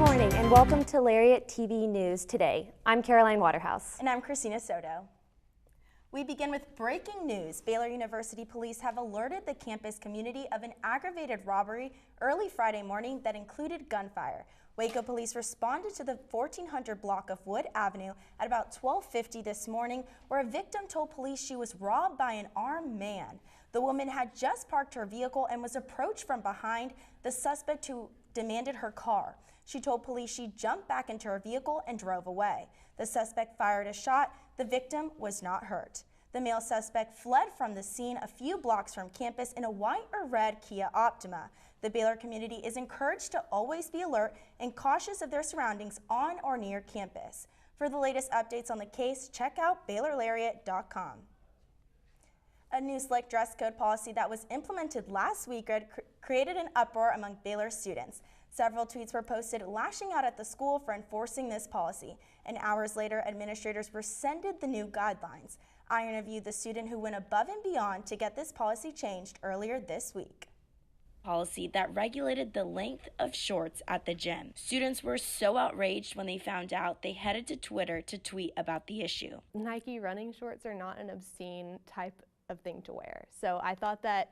morning and welcome to Lariat TV News Today. I'm Caroline Waterhouse. And I'm Christina Soto. We begin with breaking news. Baylor University police have alerted the campus community of an aggravated robbery early Friday morning that included gunfire. Waco police responded to the 1400 block of Wood Avenue at about 12:50 this morning, where a victim told police she was robbed by an armed man. The woman had just parked her vehicle and was approached from behind the suspect who demanded her car. She told police she jumped back into her vehicle and drove away. The suspect fired a shot. The victim was not hurt. The male suspect fled from the scene a few blocks from campus in a white or red Kia Optima. The Baylor community is encouraged to always be alert and cautious of their surroundings on or near campus. For the latest updates on the case, check out BaylorLariat.com. A new slick dress code policy that was implemented last week created an uproar among Baylor students. Several tweets were posted lashing out at the school for enforcing this policy, and hours later, administrators rescinded the new guidelines. I interviewed the student who went above and beyond to get this policy changed earlier this week. Policy that regulated the length of shorts at the gym. Students were so outraged when they found out they headed to Twitter to tweet about the issue. Nike running shorts are not an obscene type of thing to wear. So I thought that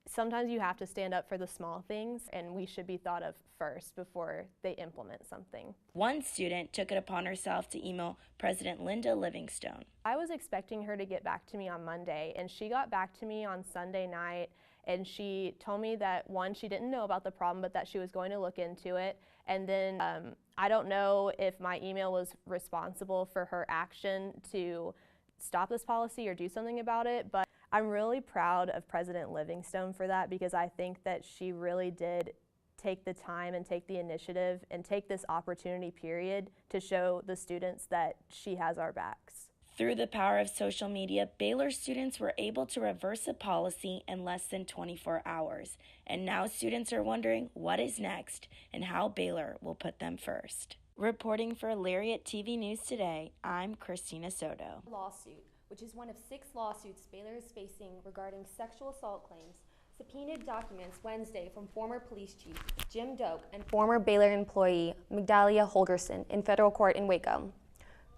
sometimes you have to stand up for the small things, and we should be thought of first before they implement something. One student took it upon herself to email President Linda Livingstone. I was expecting her to get back to me on Monday, and she got back to me on Sunday night, and she told me that, one, she didn't know about the problem, but that she was going to look into it. And then I don't know if my email was responsible for her action to stop this policy or do something about it, but I'm really proud of President Livingstone for that, because I think that she really did take the time and take the initiative and take this opportunity period to show the students that she has our backs. Through the power of social media, Baylor students were able to reverse a policy in less than 24 hours. And now students are wondering what is next and how Baylor will put them first. Reporting for Lariat TV News Today, I'm Christina Soto. Lawsuit, which is one of 6 lawsuits Baylor is facing regarding sexual assault claims, subpoenaed documents Wednesday from former police chief Jim Doak and former Baylor employee Magdalia Holgerson in federal court in Waco.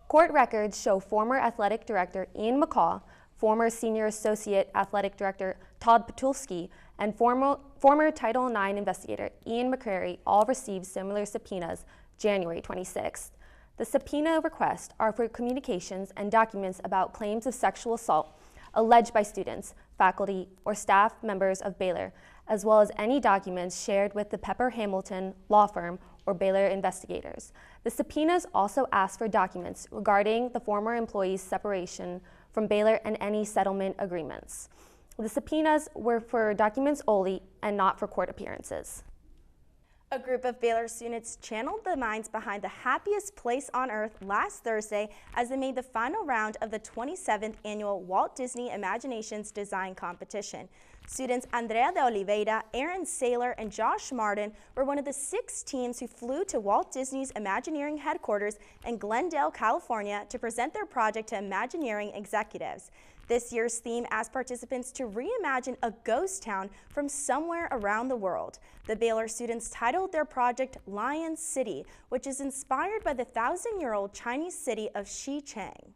Court records show former athletic director Ian McCaw, former senior associate athletic director Todd Patulski, and former Title IX investigator Ian McCrary all received similar subpoenas January 26th. The subpoena requests are for communications and documents about claims of sexual assault alleged by students, faculty, or staff members of Baylor, as well as any documents shared with the Pepper Hamilton law firm or Baylor investigators. The subpoenas also ask for documents regarding the former employee's separation from Baylor and any settlement agreements. The subpoenas were for documents only and not for court appearances. A group of Baylor students channeled the minds behind the happiest place on earth last Thursday as they made the final round of the 27th annual Walt Disney Imaginations Design Competition. Students Andrea de Oliveira, Aaron Saylor, and Josh Martin were one of the 6 teams who flew to Walt Disney's Imagineering headquarters in Glendale, California to present their project to Imagineering executives. This year's theme asked participants to reimagine a ghost town from somewhere around the world. The Baylor students titled their project Lion City, which is inspired by the 1,000-year-old Chinese city of Xicheng.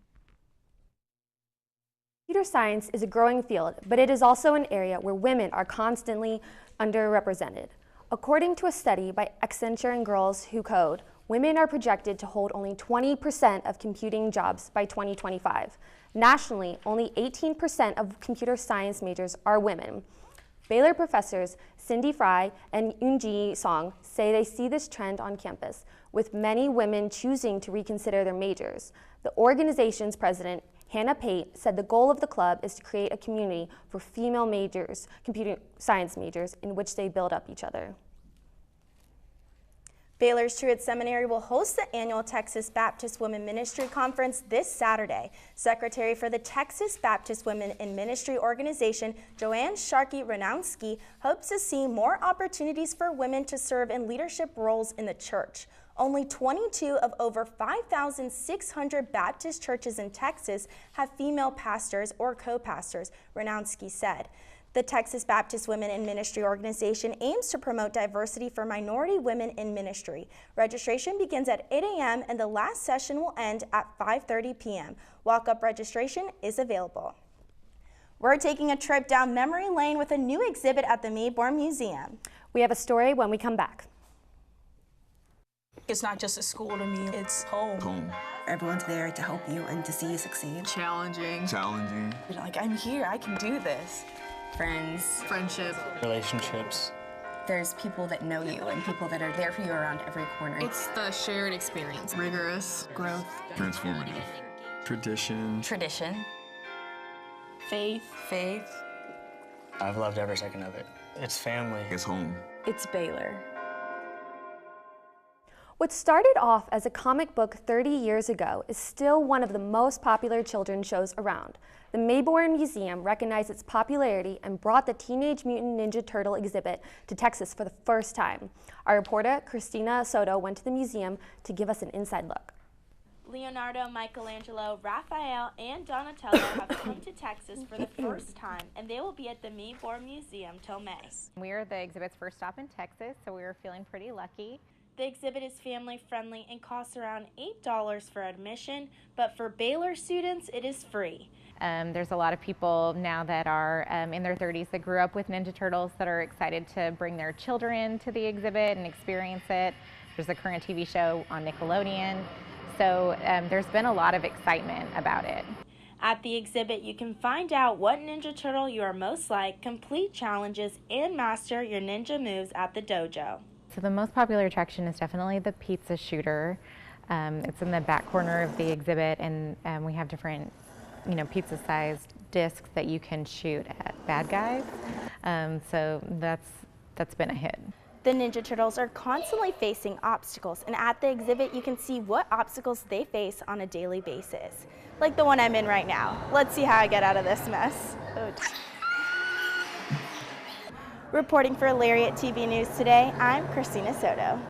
Computer science is a growing field, but it is also an area where women are constantly underrepresented. According to a study by Accenture and Girls Who Code, women are projected to hold only 20% of computing jobs by 2025. Nationally, only 18% of computer science majors are women. Baylor professors Cindy Fry and Yoonji Song say they see this trend on campus, with many women choosing to reconsider their majors. The organization's president, Hannah Pate, said the goal of the club is to create a community for female majors, computer science majors, in which they build up each other. Baylor's Truett Seminary will host the annual Texas Baptist Women Ministry Conference this Saturday. Secretary for the Texas Baptist Women in Ministry Organization, Joanne Sharkey-Renowski, hopes to see more opportunities for women to serve in leadership roles in the church. Only 22 of over 5,600 Baptist churches in Texas have female pastors or co-pastors, Renowski said. The Texas Baptist Women in Ministry organization aims to promote diversity for minority women in ministry. Registration begins at 8 a.m. and the last session will end at 5:30 p.m. Walk-up registration is available. We're taking a trip down memory lane with a new exhibit at the Mayborn Museum. We have a story when we come back. It's not just a school to me, it's home. Home. Everyone's there to help you and to see you succeed. Challenging. Challenging. You're like, I'm here, I can do this. Friends, Friendship. Relationships. there's people that know you and people that are there for you around every corner. It's the shared experience. Rigorous. Growth. Transformative. Tradition. Tradition. Faith. Faith. I've loved every second of it. It's family. It's home. It's Baylor. What started off as a comic book 30 years ago is still one of the most popular children's shows around. The Mayborn Museum recognized its popularity and brought the Teenage Mutant Ninja Turtle exhibit to Texas for the first time. Our reporter, Christina Soto, went to the museum to give us an inside look. Leonardo, Michelangelo, Raphael, and Donatello have come to Texas for the first time, and they will be at the Mayborn Museum till May. We are the exhibit's first stop in Texas, so we were feeling pretty lucky. The exhibit is family friendly and costs around $8 for admission, but for Baylor students, it is free. There's a lot of people now that are in their 30s that grew up with Ninja Turtles that are excited to bring their children to the exhibit and experience it. There's a current TV show on Nickelodeon, so there's been a lot of excitement about it. At the exhibit, you can find out what Ninja Turtle you are most like, complete challenges, and master your ninja moves at the dojo. So the most popular attraction is definitely the pizza shooter. It's in the back corner of the exhibit, and we have different, pizza-sized discs that you can shoot at bad guys. So that's been a hit. The Ninja Turtles are constantly facing obstacles, and at the exhibit you can see what obstacles they face on a daily basis. Like the one I'm in right now. Let's see how I get out of this mess. Oh. Reporting for Lariat TV News today, I'm Christina Soto.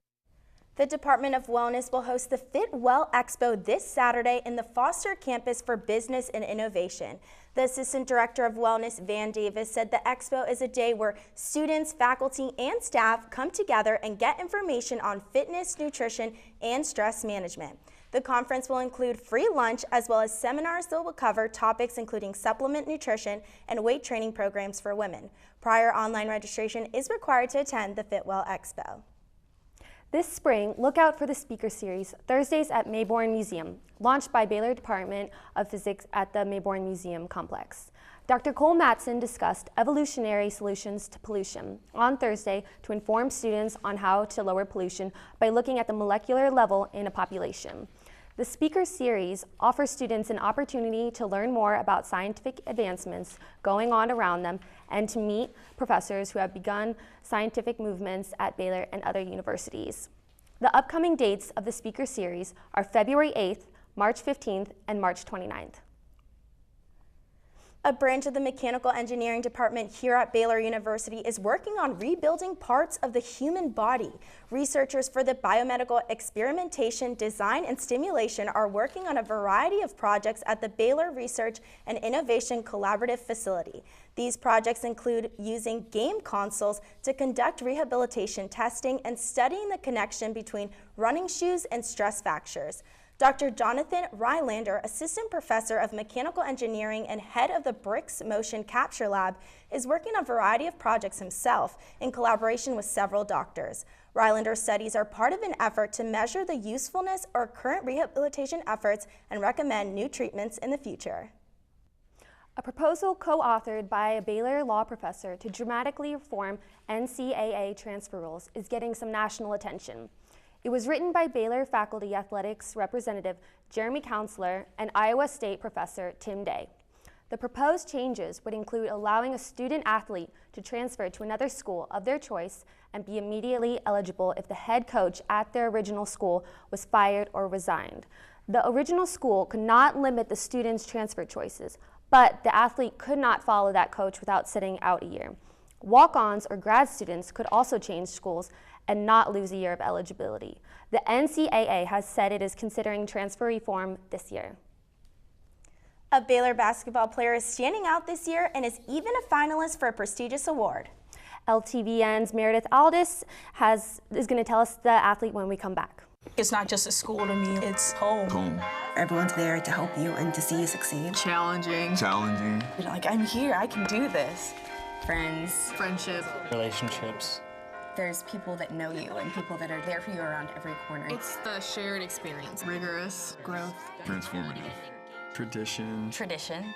The Department of Wellness will host the Fit Well Expo this Saturday in the Foster Campus for Business and Innovation. The Assistant Director of Wellness, Van Davis, said the expo is a day where students, faculty, and staff come together and get information on fitness, nutrition, and stress management. The conference will include free lunch as well as seminars that will cover topics including supplement nutrition and weight training programs for women. Prior online registration is required to attend the Fitwell Expo. This spring, look out for the speaker series, Thursdays at Mayborn Museum, launched by Baylor Department of Physics at the Mayborn Museum Complex. Dr. Cole Matson discussed evolutionary solutions to pollution on Thursday to inform students on how to lower pollution by looking at the molecular level in a population. The speaker series offers students an opportunity to learn more about scientific advancements going on around them and to meet professors who have begun scientific movements at Baylor and other universities. The upcoming dates of the speaker series are February 8th, March 15th, and March 29th. A branch of the Mechanical Engineering Department here at Baylor University is working on rebuilding parts of the human body. Researchers for the Biomedical Experimentation, Design, and Stimulation are working on a variety of projects at the Baylor Research and Innovation Collaborative Facility. These projects include using game consoles to conduct rehabilitation testing and studying the connection between running shoes and stress fractures. Dr. Jonathan Rylander, Assistant Professor of Mechanical Engineering and head of the Bricks Motion Capture Lab, is working on a variety of projects himself in collaboration with several doctors. Rylander's studies are part of an effort to measure the usefulness of current rehabilitation efforts and recommend new treatments in the future. A proposal co-authored by a Baylor law professor to dramatically reform NCAA transfer rules is getting some national attention. It was written by Baylor faculty athletics representative Jeremy Counselor and Iowa State professor Tim Day. The proposed changes would include allowing a student athlete to transfer to another school of their choice and be immediately eligible if the head coach at their original school was fired or resigned. The original school could not limit the student's transfer choices, but the athlete could not follow that coach without sitting out a year. Walk-ons or grad students could also change schools and not lose a year of eligibility. The NCAA has said it is considering transfer reform this year. A Baylor basketball player is standing out this year and is even a finalist for a prestigious award. LTVN's Meredith Aldis is going to tell us the athlete when we come back. It's not just a school to me, it's home. Home. Everyone's there to help you and to see you succeed. Challenging. Challenging. Like, I'm here, I can do this. Friends. Friendship. Relationships. There's people that know you and people that are there for you around every corner. It's the shared experience. Rigorous. Growth. Transformative. Tradition. Tradition.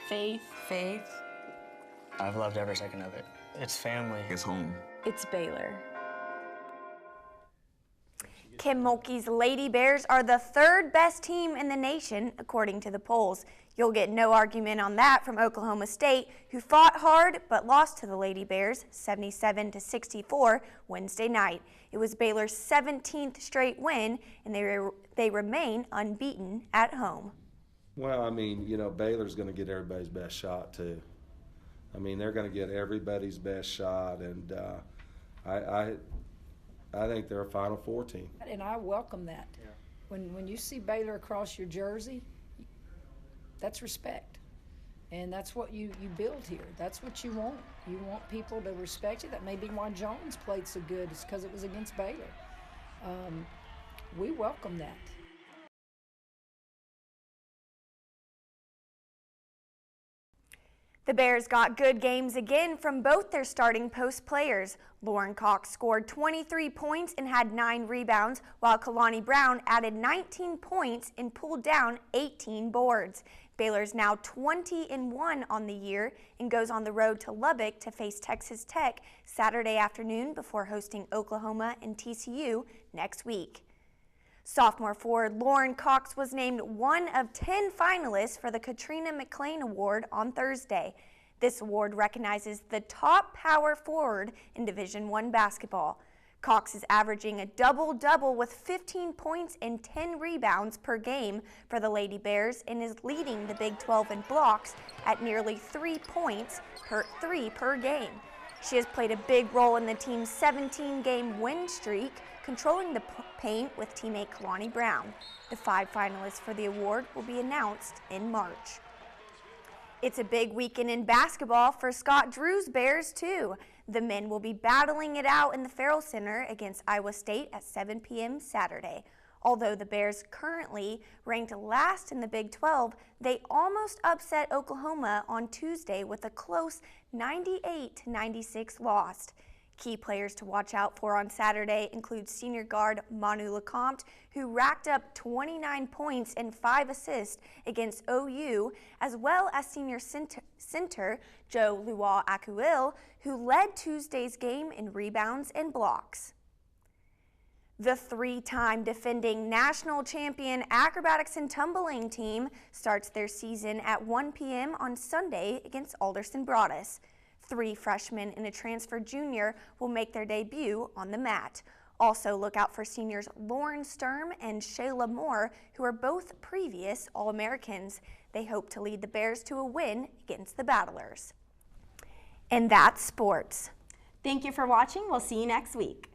Faith. Faith. I've loved every second of it. It's family. It's home. It's Baylor. Kim Mulkey's Lady Bears are the third best team in the nation, according to the polls. You'll get no argument on that from Oklahoma State, who fought hard but lost to the Lady Bears 77-64 Wednesday night. It was Baylor's 17th straight win, and they remain unbeaten at home. Well, I mean, you know, Baylor's going to get everybody's best shot, too. I mean, they're going to get everybody's best shot, and I think they're a Final Four team. And I welcome that. Yeah. When you see Baylor across your jersey, that's respect. And that's what you build here. That's what you want. You want people to respect you. That may be why Jones played so good, is because it was against Baylor. We welcome that. The Bears got good games again from both their starting post players. Lauren Cox scored 23 points and had 9 rebounds, while Kalani Brown added 19 points and pulled down 18 boards. Baylor's now 20-1 on the year and goes on the road to Lubbock to face Texas Tech Saturday afternoon before hosting Oklahoma and TCU next week. Sophomore forward Lauren Cox was named one of 10 finalists for the Katrina McClain Award on Thursday. This award recognizes the top power forward in Division I basketball. Cox is averaging a double-double with 15 points and 10 rebounds per game for the Lady Bears and is leading the Big 12 in blocks at nearly 3 points per game. She has played a big role in the team's 17-game win streak, controlling the paint with teammate Kalani Brown. The 5 finalists for the award will be announced in March. It's a big weekend in basketball for Scott Drew's Bears, too. The men will be battling it out in the Farrell Center against Iowa State at 7 p.m. Saturday. Although the Bears currently ranked last in the Big 12, they almost upset Oklahoma on Tuesday with a close 98-96 loss. Key players to watch out for on Saturday include senior guard Manu Lecomte, who racked up 29 points and 5 assists against OU, as well as senior center Joe Lua-Akuil, who led Tuesday's game in rebounds and blocks. The 3-time defending national champion acrobatics and tumbling team starts their season at 1 p.m. on Sunday against Alderson Broaddus. 3 freshmen and a transfer junior will make their debut on the mat. Also look out for seniors Lauren Sturm and Shayla Moore, who are both previous All-Americans. They hope to lead the Bears to a win against the Battlers. And that's sports. Thank you for watching. We'll see you next week.